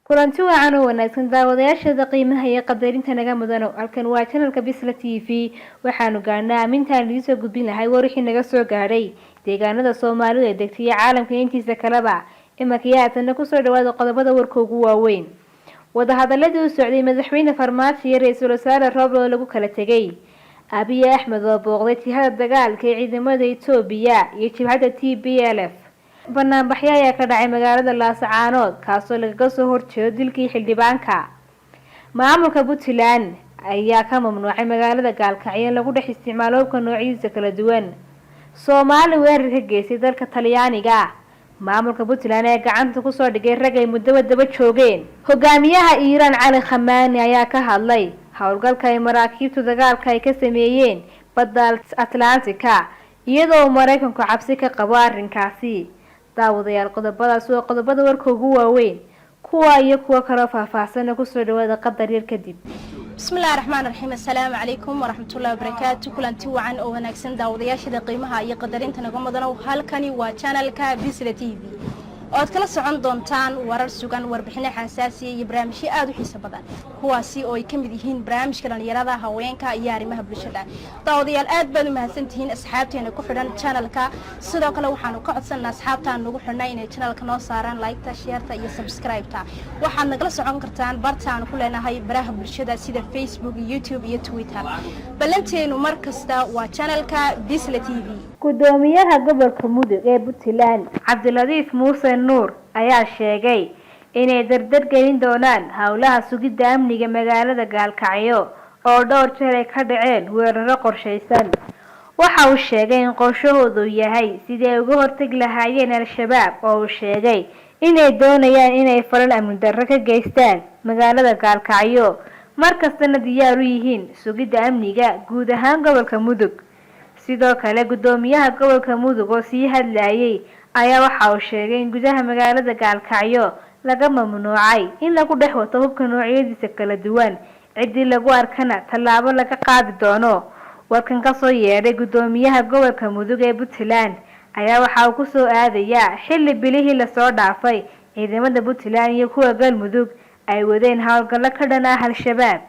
kulanti wacan oo wanaagsan daawadayaasha qiimaha iyo qadarinta naga mudano halkan waa channelka Bisla TV waxaanu gaarnaa amintaan idin soo gudbin lahay warixii naga soo gaaray deegaanada Soomaaliya ee degtay caalamka intiisa kaleba imakiyaatana ku soo dhawaada qodobada warka ugu waaweyn wadahadaladii u socday madaxweyne Farmaajo iyo ra'iisul wasaare Roble lagu kala tagay Abiy Ahmed oo booqday jihada dagaalka ee ciidamada Itoobiya iyo jihada TPLF barnaamijyo ayaa ka dhacay magaalada Laascaanood kaasoo laga soo horjeedo dilkii xildhibaanka maamulka Puntland ayaa ka mamnuucay magaalada Gaalkacyo lagu dhex isticmaalo hubka noocyadiisa kala duwan Soomaali weerar ka geysay dalka Talyaaniga maamulka Puntland ee gacanta ku soo dhigay rag ay muddo daba joogeen hogaamiyaha Iran Ali Khamenei ayaa ka hadlay hawlgalka ay maraakiibta dagaalka ay ka sameeyeen badda Atlantika iyadoo Mareykanku cabsi ka qabo arrinkaasi daawadayaal qodobadaas waa qodobada warka ugu waaweyn kuwa iyo kuwa kale faahfaahsan ku soo dhawaada qadar yar kadib bismillaahir rahmaanir rahiim assalaamu calaykum waraxmatullaahi wabarakaatuh kulanti wacan oo wanaagsan daawadayaasha qiimaha iyo qadarinta naga mudano halkani waa channelka Bisla TV ood kala socon doontaan warar sugan warbixino xasaasi iyo barnaamijyo aad u xiiso badan kuwaasi oo ay kamid yihiin barnaamijka dhalinyarada haweenka iyo arrimaha bulshada daawadayaal aad baad u mahadsantihiin asxaabteena ku xidhan channelka sidoo kale waxaanu ka codsanaa asxaabtaan nagu xidhnay inay channelka noo saaraan like-ta share-ta iyo subscribe-ta waxaad nagala socon kartaan bartaan ku leenahay baraha bulshada sida Facebook YouTube iyo Twitter balanteenu markasta waa channelka Bisla TV gudoomiyaha gobolka Mudug ee Puntland Cabdiladiif Muuse Nuur ayaa sheegay inay dardar gelin doonaan hawlaha sugidda amniga magaalada Gaalkacyo oo dhowr jeer ay ka dhaceen weeraro qorsheysan waxa uu sheegay in qorshahoodu yahay sidii ay uga hortagi lahaayeen al-shabaab oo uu sheegay inay doonayaan inay falal amni darro ka geystaan magaalada Gaalkacyo markastana diyaar u yihiin sugidda amniga guud ahaan gobolka Mudug sidoo kale gudoomiyaha gobolka Mudug oo sii hadlayay ayaa waxa uu sheegay in gudaha magaalada Gaalkacyo laga mamnuucay in lagu dhex wato hubka noocyadiisa kala duwan cidii lagu arkana tallaabo laga qaadi doono warkan ka soo yeeray gudoomiyaha gobolka Mudug ee Puntland ayaa waxa uu ku soo aadaya xilli bilihii la soo dhaafay ciidamada Puntland iyo kuwa Galmudug ay wadeen hawlgallo ka dhan ah al-shabaab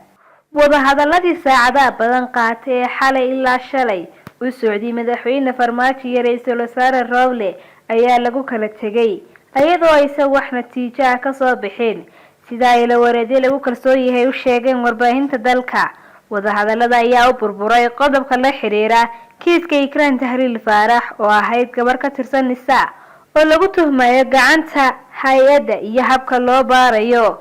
wadahadaladii saacadaha badan qaatay ee xalay ilaa shalay u socday madaxweyne Farmaajo iyo ra'iisul wasaare Roble ayaa lagu kala tagay iyadoo aysan wax natiijo ah ka soo bixin sida ay la wareedey lagu kalsoon yahay u sheegeen warbaahinta dalka wadahadalada ayaa u burburay qodobka la xiriira kiiska Ikraan Tahliil Faarax oo ahayd gabar ka tirsan Nisaa oo lagu tuhmayo gacanta hay'adda iyo habka loo baarayo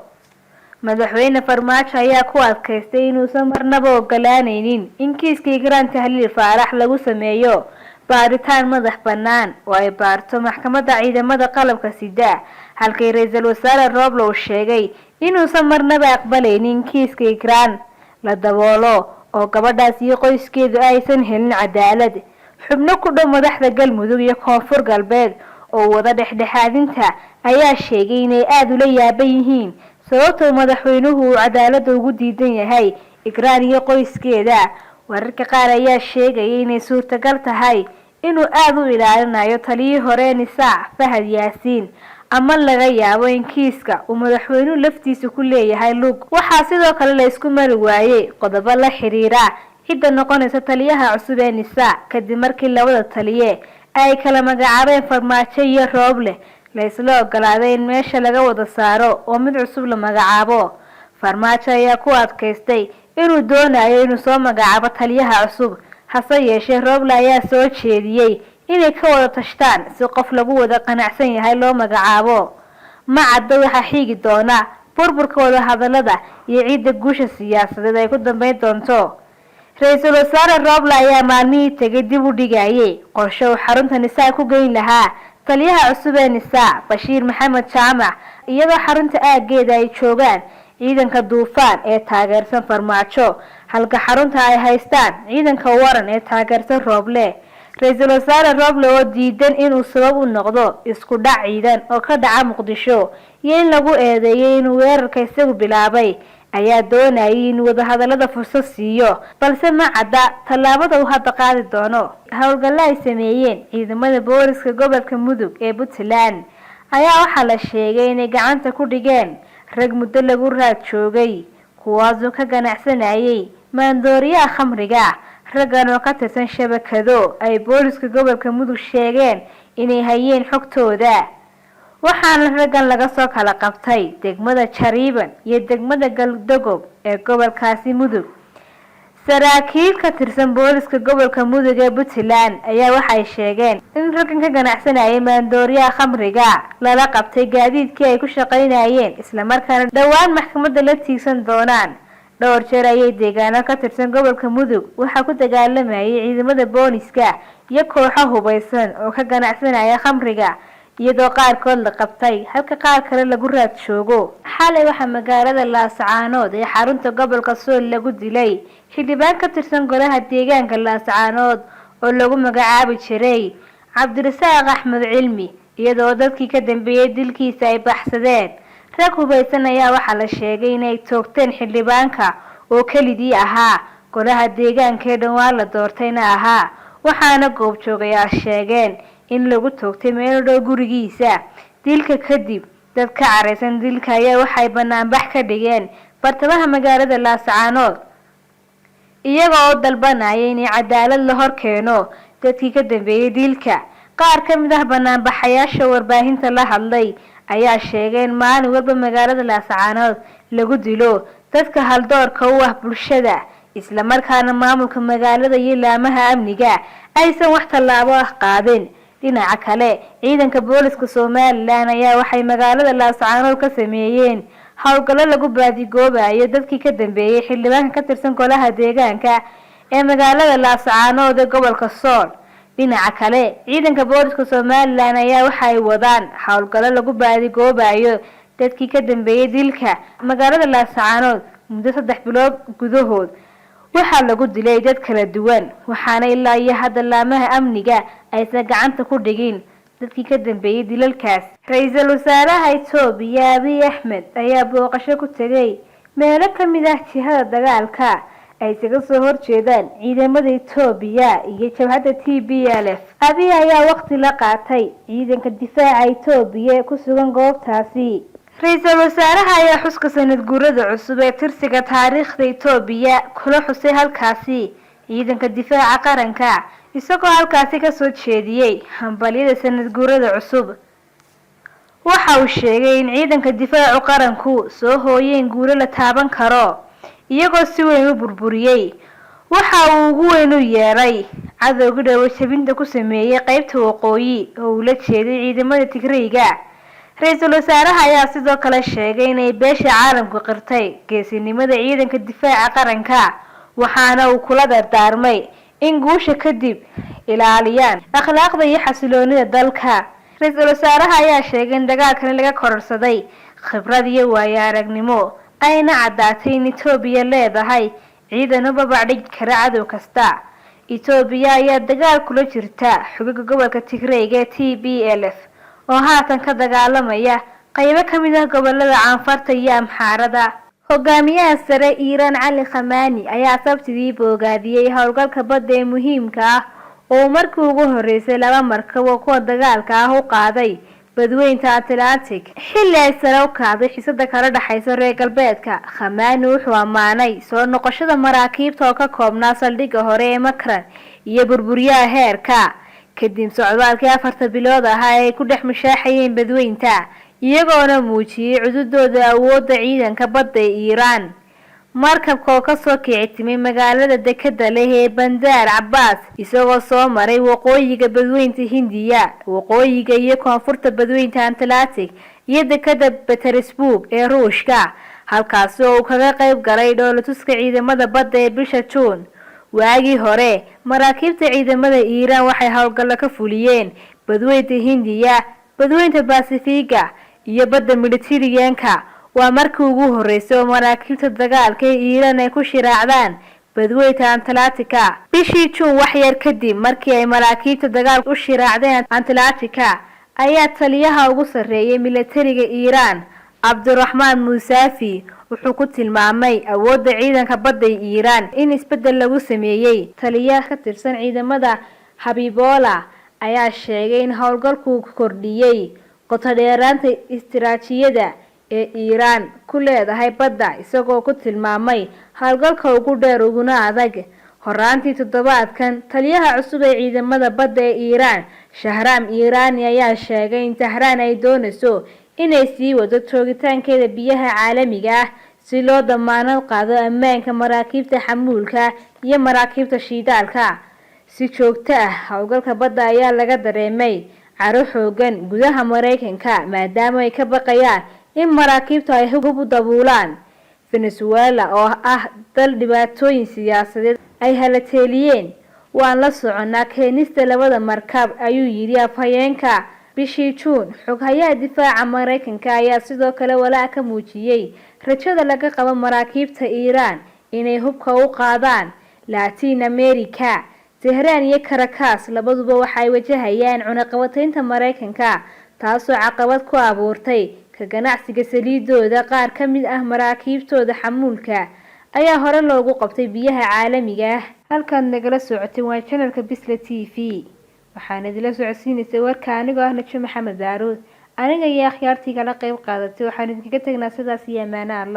madaxweyne Farmaajo ayaa ku adkaystay inuusan marnaba ogolaanaynin in kiiska Ikraan Tahliil Faarax lagu sameeyo baaritaan madax bannaan oo ay baarto maxkamadda ciidamada qalabka sida halkii ra'iisul wasaare Roble uu sheegay inuusan marnaba aqbalaynin kiiska Ikraan la daboolo oo gabadhaas iyo qoyskeedu aysan helin cadaalad xubno ku dhow madaxda Galmudug iyo Koonfur Galbeed oo wada dhexdhexaadinta ayaa sheegay inay aad ula yaaban yihiin sababtoo madaxweynuhu cadaalad ugu diidan yahay Ikraan iyo qoyskeeda wararka qaar ayaa sheegay inay suurtagal tahay inuu aad u ilaalinayo taliyii hore Nisaa Fahad Yaasiin ama laga yaabo in kiiska uu madaxweynuhu laftiisa ku leeyahay lug waxa sidoo kale la isku mari waayay qodobo la xiriira cidda noqonaysa taliyaha cusub ee Nisaa kadib markii labada taliye ay kala magacaabeen Farmaajo iyo Roble la isla ogolaaday in meesha laga wada saaro oo mid cusub la magacaabo Farmaajo ayaa ku adkaystay inuu doonayo inuu soo magacaabo taliyaha cusub hase yeeshee Roble ayaa soo jeediyay inay ka wada tashtaan si qof lagu wada qanacsan yahay loo magacaabo ma cadda waxa xigi doona burburka wada hadalada iyo ciidda guusha siyaasadeed ay ku dambeyn doonto ra'iisul wasaare Roble ayaa maalmihii tagay dib u dhigayay qorshe uu xarunta Nisaa ku geyn lahaa taliyaha cusub ee Nisaa Bashiir Maxamed Jaamac iyadoo xarunta aageeda ay joogaan ciidanka duufaan ee taageersan Farmaajo halka xarunta ay haystaan ciidanka waran ee taageersan Roble ra'iisul wasaare Roble oo diidan inuu sabab u noqdo isku dhac ciidan oo ka dhaca Muqdisho iyo in lagu eedeeyay inuu weerarka isagu bilaabay ayaa doonayay in wadahadalada fursad siiyo balse ma cadda tallaabada uu hadda qaadi doono hawlgalla ay sameeyeen ciidamada booliska gobolka Mudug ee Puntland ayaa waxa la sheegay inay gacanta ku dhigeen rag muddo lagu raad joogay kuwaasoo ka ganacsanayay maandooriyaha khamriga. raggan oo ka tirsan shabakado ay booliska gobolka Mudug sheegeen inay hayeen xogtooda, waxaana raggan laga soo kala qabtay degmada Jariban iyo degmada Galdogob ee gobolkaasi Mudug. saraakiil ka tirsan booliska gobolka Mudug ee Puntland ayaa waxay sheegeen in raggan ka ganacsanayay maandooriyaha khamriga lala qabtay gaadiidkii ay ku shaqaynayeen, isla markaana dhawaan maxkamadda la tiigsan doonaan. dhowr jeer ayay deegaano ka tirsan gobolka Mudug waxa ku dagaalamayay ciidamada booliska iyo kooxo hubeysan oo ka ganacsanaya khamriga, iyadoo qaarkood la qabtay halka qaar kale lagu raad joogo. xalay waxa magaalada Laascaanood ee xarunta gobolka Sool lagu dilay xildhibaan ka tirsan golaha deegaanka Laascaanood oo lagu magacaabi jiray Cabdirasaaq Axmed Cilmi, iyadoo dadkii ka dambeeyay dilkiisa ay baxsadeen. rag hubeysan ayaa waxa la sheegay inay toogteen xildhibaanka oo kelidii ahaa golaha deegaanka ee dhawaan la doortayna ahaa, waxaana goobjoogayaal sheegeen in lagu toogtay meel dhow gurigiisa. dilka kadib dad ka careysan dilka ayaa waxay banaanbax ka dhigeen bartamaha magaalada Laascaanood iyagoo dalbanaya in cadaalad la hor keeno dadkii ka dambeeyay dilka. qaar ka mid ah banaanbaxayaasha warbaahinta la hadlay ayaa sheegeen maalin walba magaalada Laascaanood lagu dilo dadka haldoorka u ah bulshada, isla markaana maamulka magaalada iyo laamaha amniga aysan wax tallaabo ah qaadin. dhinaca kale, ciidanka booliska Soomaaliland ayaa waxay magaalada Laascaanood ka sameeyeen howlgallo lagu baadigoobayo dadkii ka dambeeyay xildhibaanka ka tirsan golaha deegaanka ee magaalada Laascaanood ee gobolka Sool. dhinaca kale, ciidanka booliska Soomaaliland ayaa waxay wadaan howlgallo lagu baadigoobayo dadkii ka dambeeyay dilka magaalada Laascaanood muddo 3 bilood gudahood. waxaa lagu dilay dad kala duwan, waxaana ilaa iyo hadda laamaha amniga aysan gacanta ku dhigin dadkii ka dambeeyay dilalkaas. Ra'iisul Wasaaraha Itoobiya Abiy Ahmed ayaa booqasho ku tagay meelo ka mid ah jihada dagaalka ay isaga soo horjeedaan ciidamada Itoobiya iyo jabhadda TPLF. Abiy ayaa waqti la qaatay ciidanka difaaca Itoobiya ku sugan goobtaasi. Ra'iisul Wasaaraha ayaa xuska sanad guurada cusub ee tirsiga taariikhda Itoobiya kula xusay halkaasi ciidanka difaaca qaranka, isagoo halkaasi ka soo jeediyay hambaliyada sanad guurada cusub. waxa uu sheegay in ciidanka difaaca qaranku soo hooyeen guulo la taaban karo iyagoo si weyn u burburiyay. waxa uu ugu weyn u yeeray cadowga dhaawacbinta ku sameeyay qaybta waqooyi oo uu la jeeday ciidamada Tigreega. Ra'iisul Wasaaraha ayaa sidoo kale sheegay inay beesha caalamku qirtay geesinimada ciidanka difaaca qaranka, waxaana uu kula dardaarmay in guusha kadib ilaaliyaan akhlaaqda iyo xasiloonida dalka. Ra'iisul Wasaaraha ayaa sheegay in dagaalkan laga kororsaday khibrad iyo waayo aragnimo, ayna cadaatay in Itoobiya leedahay ciidan u babacdhigi kara cadow kasta. Itoobiya ayaa dagaal kula jirta xogaga gobolka Tigreega TPLF oo haatan ka dagaalamaya qaybo ka mid ah gobolada Caanfarta iyo Amxaarada. hogaamiyaha sare Iiraan Cali Khamenei ayaa sabtidii boogaadiyay howlgalka badda ee muhiimka ah oo markii ugu horeysay 2 markab oo kuwa dagaalka ah u qaaday badweynta Atlantic xilli ay sare u kacday xiisada kala dhaxaysa reer galbeedka. Khamenei wuxuu amaanay soo noqoshada maraakiibta oo ka koobnaa saldhigga hore ee Makran iyo burburiyaha heerka kadib socdaalkii 4 bilood ah ay ku dhex mushaaxayeen badweynta, iyagoona muujiyay cududooda awoodda ciidanka badda ee Iiraan. markabka oo ka soo kicitimay magaalada dekada leh ee Bandar Abbas isagoo soo maray waqooyiga badweynta Hindiya, waqooyiga iyo koonfurta badweynta Atlantic iyo dekada Petersburg ee Ruushka, halkaas oo uu kaga qayb galay dhoolatuska ciidamada badda ee bisha June. waagii hore maraakiibta ciidamada Iiraan waxay howlgallo ka fuliyeen badweynta Hindiya, badweynta Pacifiga iyo badda Mediterranean-ka. waa markii ugu horeysay oo maraakiibta dagaalka ee Iiraan ay ku shiraacdaan badweynta Atlantic-ka. bishii June wax yar kadib markii ay maraakiibta dagaalka u shiraacdeen Atlantic-ka ayaa taliyaha ugu sareeyay militariga Iiraan Abdurrahman Musafi wuxuu ku tilmaamay awoodda ciidanka badda ee Iiraan in isbedel lagu sameeyay. taliyaha ka tirsan ciidamada Habibullah ayaa sheegay in howlgalku kordhiyay qoto dheeraanta istiraatiijiyadda ee Iiraan ku leedahay badda isagoo ku tilmaamay hawlgalka ugu dheer uguna adag. Horaantii toddobaadkan taliyaha cusub ee ciidamada badda ee Iiraan Shahram Irani ayaa sheegay in Tehran ay doonayso inay sii wado joogitaankeeda biyaha caalamiga ah si loo damaanad qaado ammaanka maraakiibta xamuulka iyo maraakiibta shidaalka. Si joogto ah hawlgalka badda ayaa laga dareemay caro xoogan gudaha Mareykanka maadaama ay ka baqayaan in maraakiibtu ay hub u dabuulaan. Venezuela oo ah dal dhibaatooyin siyaasadeed ay halateeliyeen waan la soconaa keenista labada markab ayuu yiri afhayeenka. Bishii Juun xoghayaha difaaca Mareykanka ayaa sidoo kale walaac ka muujiyay rajada laga qabo maraakiibta Iiraan inay hubka u qaadaan Latin America. Tehran iyo Caracas labaduba waxay wajahayaan cunaqabataynta Mareykanka taasoo caqabad ku abuurtay ka ganacsiga saliidooda. Qaar ka mid ah maraakiibtooda xamuulka ayaa hore loogu qabtay biyaha caalamiga ah. Halkan nagala socotay waa channelka Bisla TV. waxaan idila socodsiinaysay warka anigoo ah Najmo Maxamed Daarood. aniga iyo akhyaartii kala qayb qaadatay waxaan idinkaga tagnaa sidaas iyo amaano Allah.